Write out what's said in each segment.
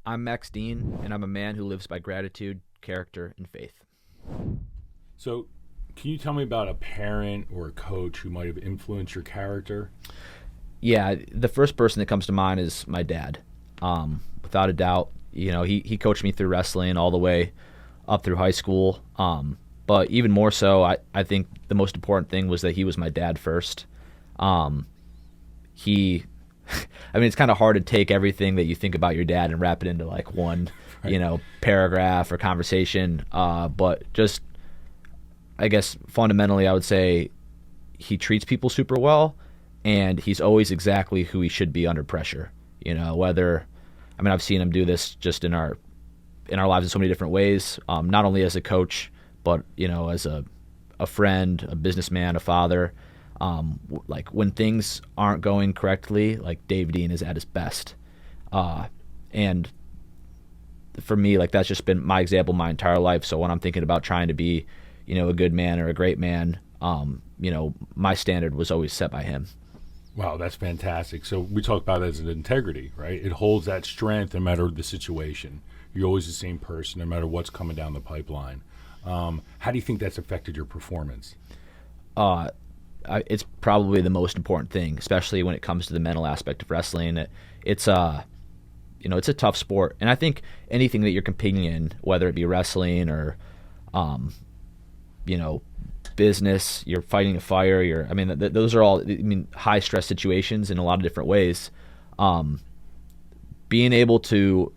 I'm Max Dean, and I'm a man who lives by gratitude, character, and faith. So, can you tell me about a parent or a coach who might have influenced your character? Yeah, the first person that comes to mind is my dad. Without a doubt, he coached me through wrestling all the way up through high school. But even more so, I think the most important thing was that he was my dad first. It's kind of hard to take everything that you think about your dad and wrap it into like one, Right. paragraph or conversation. But just, I guess, fundamentally, I would say he treats people super well, and he's always exactly who he should be under pressure. I've seen him do this just in our lives in so many different ways, not only as a coach, but, as a friend, a businessman, a father. Like when things aren't going correctly, like Dave Dean is at his best. And for me, like that's just been my example my entire life. So when I'm thinking about trying to be, a good man or a great man, my standard was always set by him. Wow, that's fantastic. So we talk about it as an integrity, right? It holds that strength no matter the situation. You're always the same person no matter what's coming down the pipeline. How do you think that's affected your performance? It's probably the most important thing, especially when it comes to the mental aspect of wrestling. It's a tough sport, and I think anything that you're competing in, whether it be wrestling or, business, you're fighting a fire. Those are all high stress situations in a lot of different ways. Being able to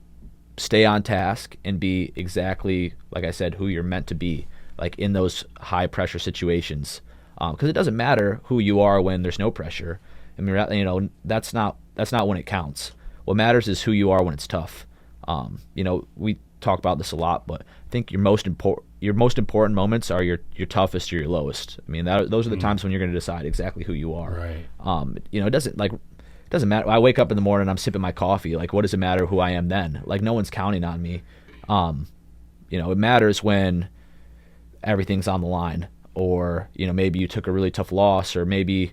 stay on task and be exactly, like I said, who you're meant to be, like in those high pressure situations. Because it doesn't matter who you are when there's no pressure. That's not when it counts. What matters is who you are when it's tough. We talk about this a lot, but I think your most important moments are your toughest or your lowest. Those are the times when you're going to decide exactly who you are. Right. It doesn't matter. I wake up in the morning, I'm sipping my coffee. Like, what does it matter who I am then? Like, no one's counting on me. It matters when everything's on the line. Or, maybe you took a really tough loss, or maybe,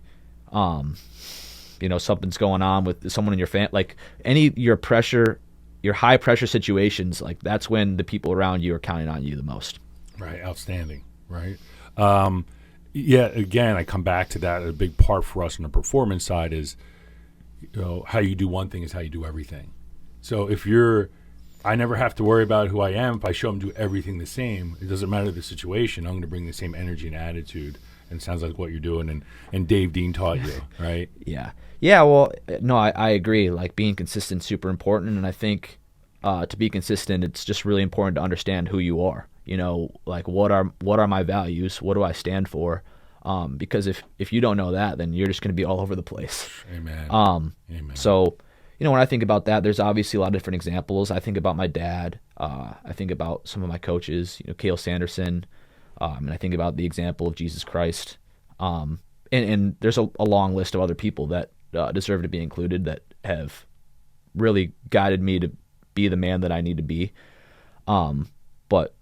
something's going on with someone in your family. Like your high pressure situations, like that's when the people around you are counting on you the most. Right. Outstanding. Right. Again, I come back to that. A big part for us on the performance side is, how you do one thing is how you do everything. So I never have to worry about who I am. If I show them do everything the same, it doesn't matter the situation. I'm going to bring the same energy and attitude. And it sounds like what you're doing and Dave Dean taught you, right? Yeah. Yeah, well, no, I agree. Like being consistent is super important. And I think to be consistent, it's just really important to understand who you are. Like what are my values? What do I stand for? Because if you don't know that, then you're just going to be all over the place. Amen. Amen. So, when I think about that, there's obviously a lot of different examples. I think about my dad. I think about some of my coaches, Cale Sanderson. And I think about the example of Jesus Christ. And there's a long list of other people that deserve to be included that have really guided me to be the man that I need to be. But,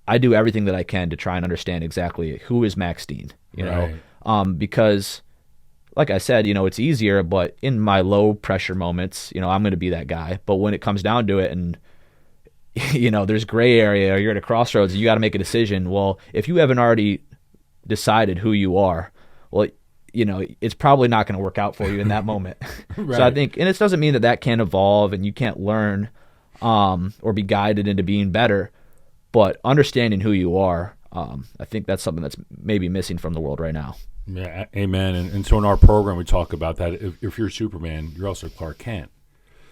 I do everything that I can to try and understand exactly who is Max Dean, Right. Because like I said, it's easier, but in my low pressure moments, I'm going to be that guy. But when it comes down to it and, there's gray area or you're at a crossroads, you got to make a decision. Well, if you haven't already decided who you are, well, it's probably not going to work out for you in that moment. Right. So I think, and it doesn't mean that can't evolve and you can't learn or be guided into being better, but understanding who you are, I think that's something that's maybe missing from the world right now. Yeah, amen. And so in our program, we talk about that. If you're Superman, you're also Clark Kent.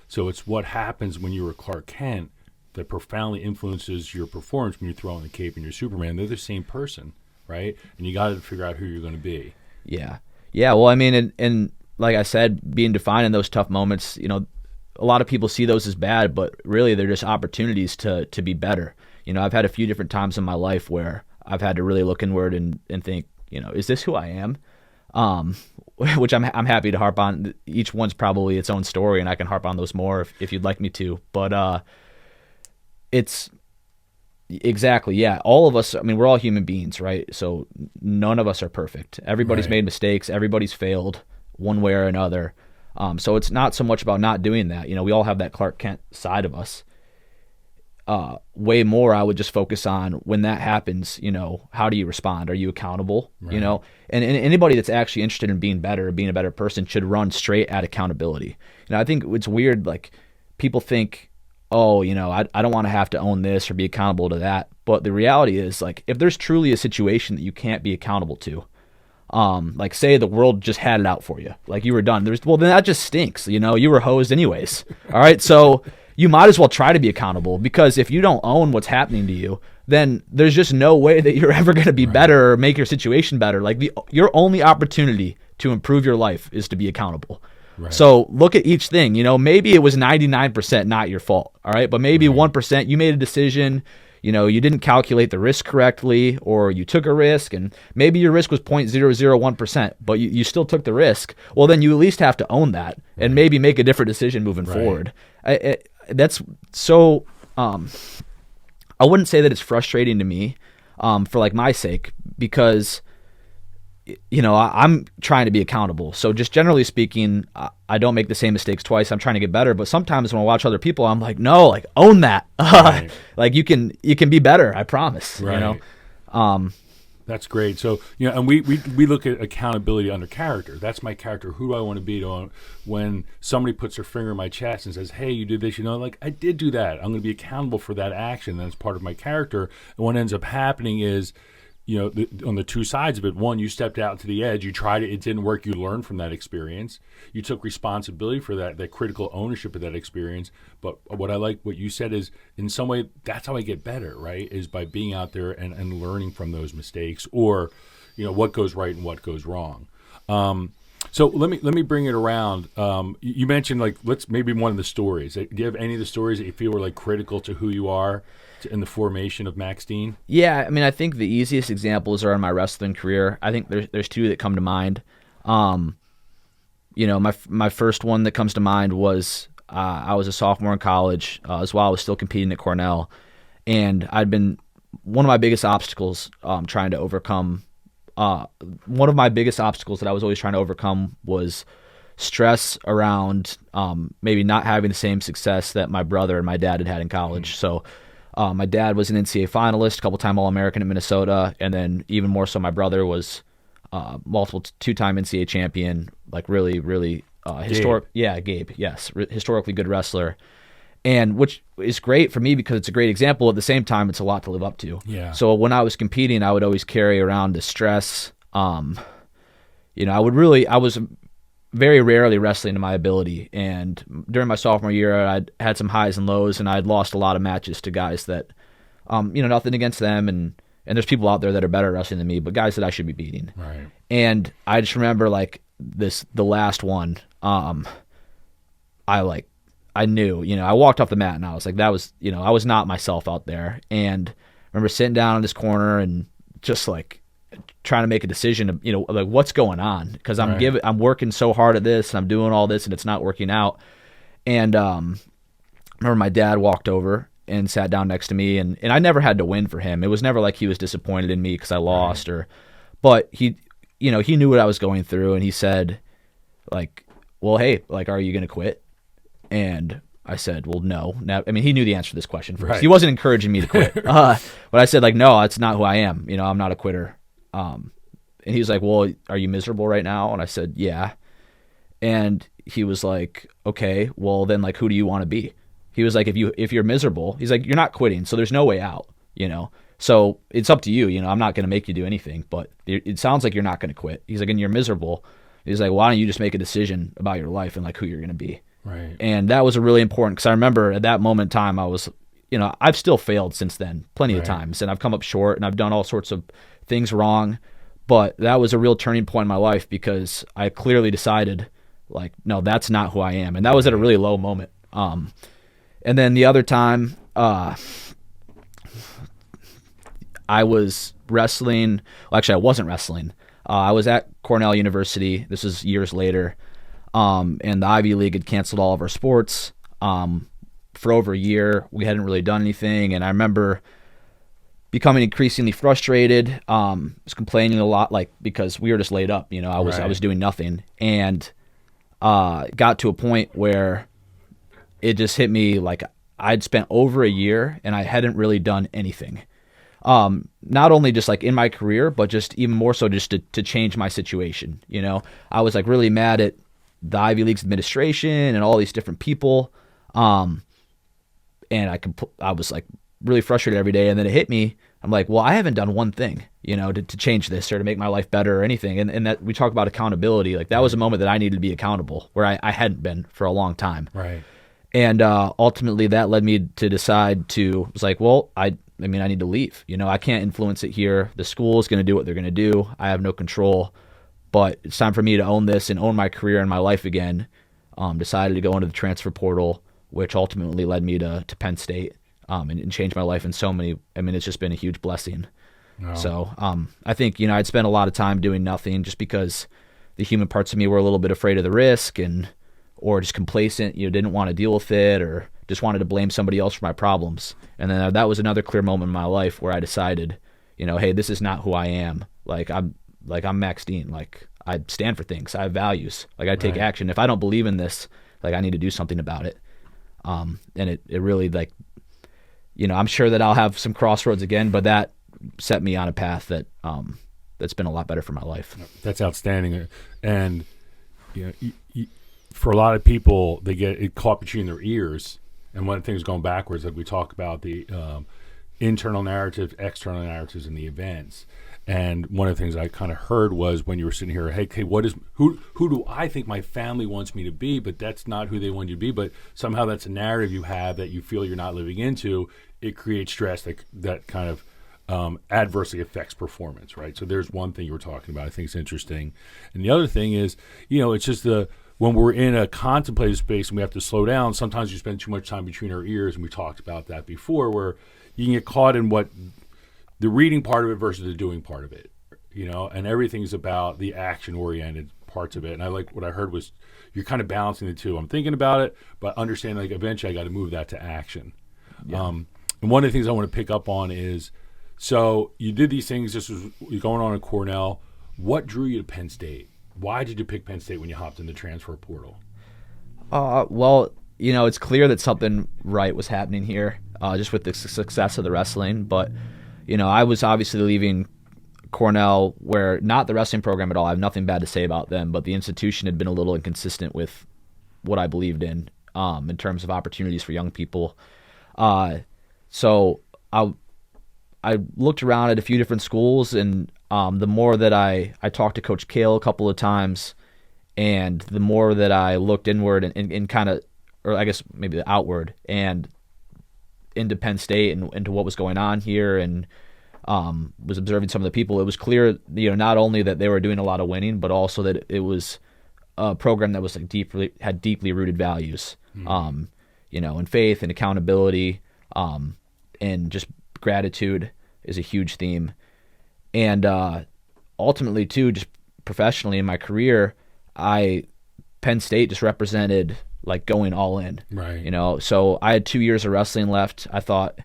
So it's what happens when you're Clark Kent that profoundly influences your performance when you throw on the cape and you're Superman. They're the same person, right? And you got to figure out who you're going to be. Yeah. Yeah, well, and like I said, being defined in those tough moments, a lot of people see those as bad, but really they're just opportunities to be better. I've had a few different times in my life where I've had to really look inward and think, is this who I am? Which I'm happy to harp on. Each one's probably its own story, and I can harp on those more if you'd like me to. But it's exactly, yeah. All of us, we're all human beings, right? So none of us are perfect. Everybody's Right. made mistakes. Everybody's failed one way or another. So it's not so much about not doing that. We all have that Clark Kent side of us. Way more, I would just focus on when that happens, how do you respond? Are you accountable? Right. And anybody that's actually interested in being better, being a better person should run straight at accountability. I think it's weird, like people think, oh, I don't want to have to own this or be accountable to that. But the reality is, like, if there's truly a situation that you can't be accountable to, like say the world just had it out for you, like you were done. Then that just stinks. You were hosed anyways. All right. So you might as well try to be accountable, because if you don't own what's happening to you, then there's just no way that you're ever going to be better or make your situation better. Like your only opportunity to improve your life is to be accountable. Right. So look at each thing. Maybe it was 99% not your fault. All right. But maybe 1% you made a decision, you didn't calculate the risk correctly, or you took a risk, and maybe your risk was 0.001%, but you still took the risk. Well, then you at least have to own that and maybe make a different decision moving forward. That's so, I wouldn't say that it's frustrating to me, for like my sake, because, I'm trying to be accountable. So just generally speaking, I don't make the same mistakes twice. I'm trying to get better, but sometimes when I watch other people, I'm like, no, like own that. Right. Like you can be better. I promise. Right. That's great. So, and we look at accountability under character. That's my character. Who do I want to be? When somebody puts their finger in my chest and says, hey, you did this, like I did do that. I'm going to be accountable for that action. That's part of my character. And what ends up happening is, on the two sides of it, one, you stepped out to the edge, you tried it didn't work, you learned from that experience, you took responsibility for that critical ownership of that experience. But what I like what you said is, in some way, that's how I get better, right, is by being out there and learning from those mistakes, or what goes right and what goes wrong. So let me bring it around. You mentioned, like, let's maybe one of the stories. Do you have any of the stories that you feel were like critical to who you are in the formation of Max Dean? Yeah, I think the easiest examples are in my wrestling career. I think there's two that come to mind. My first one that comes to mind was I was a sophomore in college as well. I was still competing at Cornell, and I'd been one of my biggest obstacles trying to overcome. One of my biggest obstacles that I was always trying to overcome was stress around maybe not having the same success that my brother and my dad had in college. So my dad was an NCAA finalist, a couple-time All-American at Minnesota, and then even more so, my brother was multiple two-time NCAA champion, like really, really historic. Yeah, Gabe, yes, historically good wrestler, and which is great for me because it's a great example. At the same time, it's a lot to live up to. Yeah. So when I was competing, I would always carry around the stress. I was very rarely wrestling to my ability. And during my sophomore year, I'd had some highs and lows, and I'd lost a lot of matches to guys that, nothing against them. And there's people out there that are better at wrestling than me, but guys that I should be beating. Right. And I just remember the last one, I knew, I walked off the mat and I was like, I was not myself out there. And I remember sitting down in this corner and just like trying to make a decision of, like what's going on, because I'm working so hard at this and I'm doing all this and it's not working out. And I remember my dad walked over and sat down next to me, and I never had to win for him. It was never like he was disappointed in me because I lost, but he knew what I was going through, and he said, like, well, hey, like, are you going to quit? And I said, well, no. He knew the answer to this question first. Right. He wasn't encouraging me to quit. But I said, like, no, that's not who I am. I'm not a quitter. And he was like, well, are you miserable right now? And I said, yeah. And he was like, okay, well then, like, who do you want to be? He was like, if you're miserable, he's like, you're not quitting, so there's no way out, So it's up to you, I'm not going to make you do anything, but it sounds like you're not going to quit. He's like, and you're miserable. He's like, why don't you just make a decision about your life and like who you're going to be? Right. And that was a really important, because I remember at that moment in time, I was, I've still failed since then plenty of times, and I've come up short and I've done all sorts of things wrong, but that was a real turning point in my life because I clearly decided, like, no, that's not who I am. And that was at a really low moment. And then the other time, I was wrestling. Well, actually, I wasn't wrestling. I was at Cornell University. This is years later. And the Ivy League had canceled all of our sports. For over a year, we hadn't really done anything. And I remember becoming increasingly frustrated. Was complaining a lot, like, because we were just laid up. I was doing nothing. And got to a point where it just hit me like I'd spent over a year and I hadn't really done anything. Not only just like in my career, but just even more so just to change my situation. You know, I was like really mad at the Ivy League's administration and all these different people. And I was like really frustrated every day. And then it hit me. I'm like, well, I haven't done one thing, you know, to change this or to make my life better or anything. And that we talk about accountability. Like that was a moment that I needed to be accountable where I hadn't been for a long time. Right. And ultimately that led me to decide to, was like, well, I need to leave. You know, I can't influence it here. The school is going to do what they're going to do. I have no control. But it's time for me to own this and own my career and my life again. Decided to go into the transfer portal, which ultimately led me to Penn State and changed my life in so many. I mean, it's just been a huge blessing. Oh. So I think, you know, I'd spent a lot of time doing nothing just because the human parts of me were a little bit afraid of the risk or just complacent, you know, didn't want to deal with it or just wanted to blame somebody else for my problems. And then that was another clear moment in my life where I decided, you know, hey, this is not who I am. I'm Max Dean. Like I stand for things. I have values. Like I take action. If I don't believe in this, like I need to do something about it. And it really like, you know, I'm sure that I'll have some crossroads again, but that set me on a path that that's been a lot better for my life. That's outstanding. And you know, for a lot of people, they get it caught between their ears. And one of the things going backwards, like we talk about the internal narrative, external narratives in the events. And one of the things I kind of heard was when you were sitting here, hey, who do I think my family wants me to be? But that's not who they want you to be. But somehow that's a narrative you have that you feel you're not living into. It creates stress that kind of adversely affects performance, right? So there's one thing you were talking about. I think it's interesting. And the other thing is, you know, it's just when we're in a contemplative space and we have to slow down, sometimes you spend too much time between our ears, and we talked about that before, where you can get caught in what the reading part of it versus the doing part of it, you know, and everything's about the action-oriented parts of it. And I like what I heard was you're kind of balancing the two. I'm thinking about it, but understanding like eventually I got to move that to action. Yeah. And one of the things I want to pick up on is, so you did these things, this was going on in Cornell. What drew you to Penn State? Why did you pick Penn State when you hopped in the transfer portal? Well, you know, it's clear that something right was happening here, just with the success of the wrestling. But, you know, I was obviously leaving Cornell, where not the wrestling program at all. I have nothing bad to say about them, but the institution had been a little inconsistent with what I believed in terms of opportunities for young people. So I looked around at a few different schools, and the more that I talked to Coach Kale a couple of times, and the more that I looked inward and kind of, or I guess maybe outward, and into Penn State and into what was going on here, and was observing some of the people, it was clear, you know, not only that they were doing a lot of winning, but also that it was a program that was like had deeply rooted values, you know, and faith and accountability, and just gratitude is a huge theme. And ultimately, too, just professionally in my career, Penn State just represented like going all in. Right. You know, so I had 2 years of wrestling left. I thought,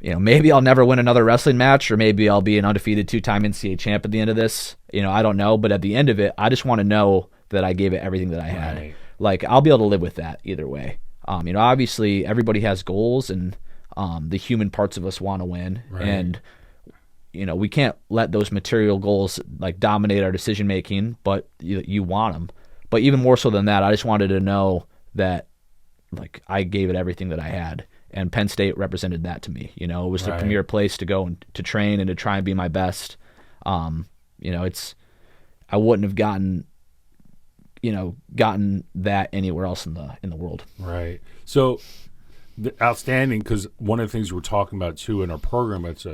you know, maybe I'll never win another wrestling match, or maybe I'll be an undefeated 2-time NCAA champ at the end of this. You know, I don't know. But at the end of it, I just want to know that I gave it everything that I had. Right. Like, I'll be able to live with that either way. You know, obviously everybody has goals, and the human parts of us want to win. Right. And, you know, we can't let those material goals like dominate our decision making, but you want them. But even more so than that, I just wanted to know that like I gave it everything that I had, and Penn State represented that to me. You know, it was the premier place to go and to train and to try and be my best. You know, I wouldn't have gotten that anywhere else in the world. Right. So outstanding, because one of the things we're talking about too in our program, it's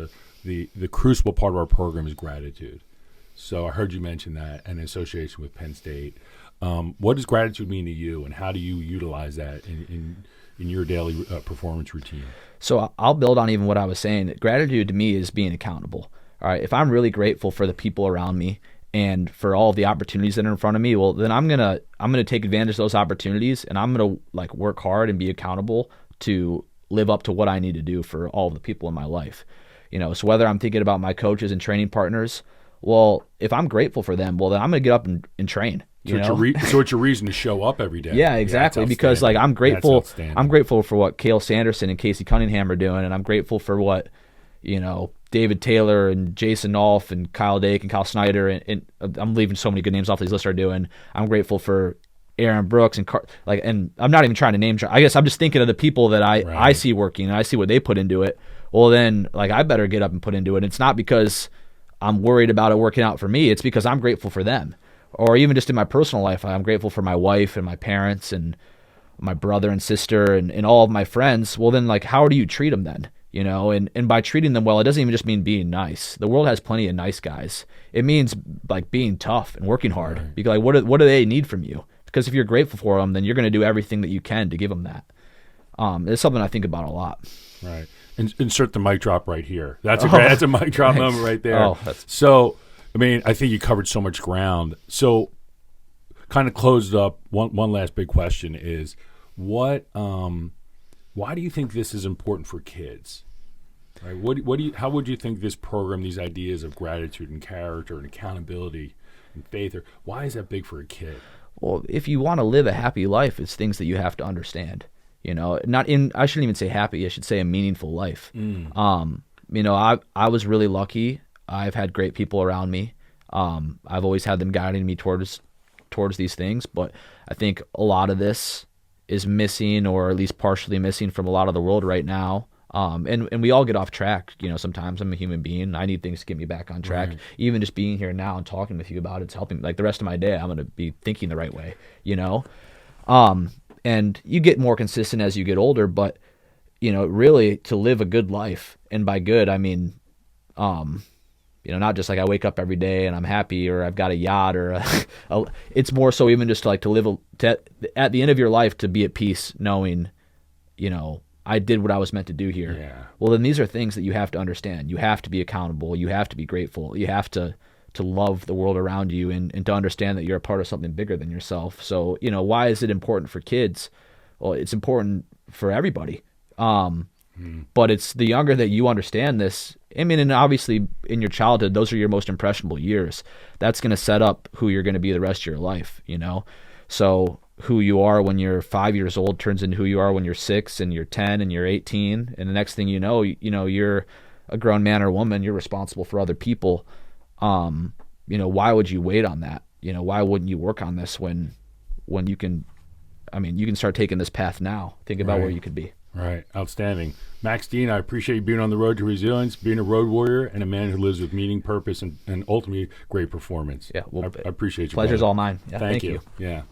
the crucible part of our program is gratitude. So I heard you mention that in association with Penn State. What does gratitude mean to you, and how do you utilize that in your daily performance routine? So I'll build on even what I was saying. Gratitude to me is being accountable. All right, if I'm really grateful for the people around me and for all of the opportunities that are in front of me, well, then I'm gonna take advantage of those opportunities, and I'm gonna like work hard and be accountable to live up to what I need to do for all of the people in my life. You know, so whether I'm thinking about my coaches and training partners, well, if I'm grateful for them, well, then I'm gonna get up and train. So it's a reason to show up every day. Yeah, exactly. Because like I'm grateful for what Cale Sanderson and Casey Cunningham are doing, and I'm grateful for what David Taylor and Jason Nolf and Kyle Dake and Kyle Snyder and I'm leaving so many good names off these lists are doing. I'm grateful for Aaron Brooks and I'm not even trying to name. I guess I'm just thinking of the people that I see working and I see what they put into it. Well, then like I better get up and put into it. It's not because I'm worried about it working out for me. It's because I'm grateful for them. Or even just in my personal life, I'm grateful for my wife and my parents and my brother and sister and all of my friends. Well, then like how do you treat them then? And by treating them well, it doesn't even just mean being nice. The world has plenty of nice guys. It means like being tough and working hard. Right. Because like, what do they need from you? Because if you're grateful for them, then you're going to do everything that you can to give them that. It's something I think about a lot. Right. Insert the mic drop right here. That's a mic drop moment right there. So, I mean, I think you covered so much ground. So, kind of closed up. One last big question is, why do you think this is important for kids? Right? How would you think this program, these ideas of gratitude and character and accountability and faith, why is that big for a kid? Well, if you want to live a happy life, it's things that you have to understand. I shouldn't even say happy. I should say a meaningful life. I was really lucky. I've had great people around me. I've always had them guiding me towards these things. But I think a lot of this is missing, or at least partially missing, from a lot of the world right now. And we all get off track. Sometimes I'm a human being. I need things to get me back on track. Right. Even just being here now and talking with you about it's helping. Like the rest of my day, I'm going to be thinking the right way. And you get more consistent as you get older. But really to live a good life, and by good I mean, not just like I wake up every day and I'm happy or I've got a yacht or it's more so even just like to live at the end of your life to be at peace, knowing, I did what I was meant to do here. Yeah. Well, then these are things that you have to understand. You have to be accountable. You have to be grateful. You have to love the world around you and to understand that you're a part of something bigger than yourself. So, why is it important for kids? Well, it's important for everybody. But it's the younger that you understand this. I mean, and obviously in your childhood, those are your most impressionable years. That's going to set up who you're going to be the rest of your life, So who you are when you're 5 years old turns into who you are when you're 6 and you're 10 and you're 18. And the next thing you're a grown man or woman, you're responsible for other people. Why would you wait on that? Why wouldn't you work on this when you can, you can start taking this path now. Think about where you could be. Right. Outstanding. Max Dean, I appreciate you being on the road to resilience, being a road warrior, and a man who lives with meaning, purpose, and ultimately great performance. Yeah. Well, I appreciate you. Pleasure's brother. all mine. Yeah, Thank you. Yeah.